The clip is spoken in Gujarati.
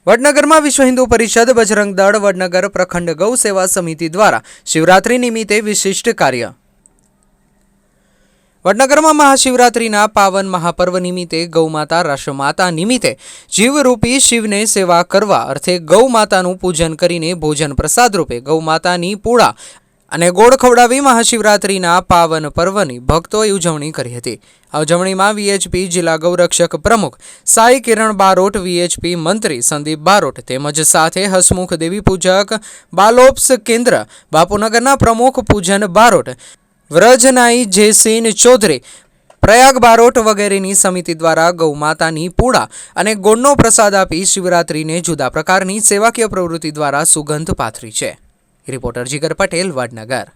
વડનગરમાં વિશ્વ હિન્દુ પરિષદ બજરંગ દળ વડનગર પ્રખંડ ગૌ સેવા સમિતિ દ્વારા શિવરાત્રી નિમિત્તે વિશિષ્ટ કાર્ય। વડનગરમાં મહાશિવરાત્રીના પાવન મહાપર્વ નિમિત્તે ગૌમાતા રાષ્ટ્રમાતા નિમિત્તે જીવરૂપી શિવને સેવા કરવા અર્થે ગૌમાતાનું પૂજન કરીને ભોજન પ્રસાદ રૂપે ગૌમાતાની પૂળા અને ગોળ ખવડાવી મહાશિવરાત્રીના પાવન પર્વની ભક્તોએ ઉજવણી કરી હતી। આ ઉજવણીમાં વીએચપી જિલ્લા ગૌરક્ષક પ્રમુખ સાઈ કિરણ બારોટ, વીએચપી મંત્રી સંદીપ બારોટ તેમજ સાથે હસમુખ દેવી પૂજક બાલોપ્સ કેન્દ્ર બાપુનગરના પ્રમુખ પૂજન બારોટ, વ્રજનાઈ જયસિંહ ચૌધરી, પ્રયાગ બારોટ વગેરેની સમિતિ દ્વારા ગૌમાતાની પૂળા અને ગોળનો પ્રસાદ આપી શિવરાત્રીને જુદા પ્રકારની સેવાકીય પ્રવૃત્તિ દ્વારા સુગંધ પાથરી છે। રિપોર્ટર જીગર પટેલ, વડનગર।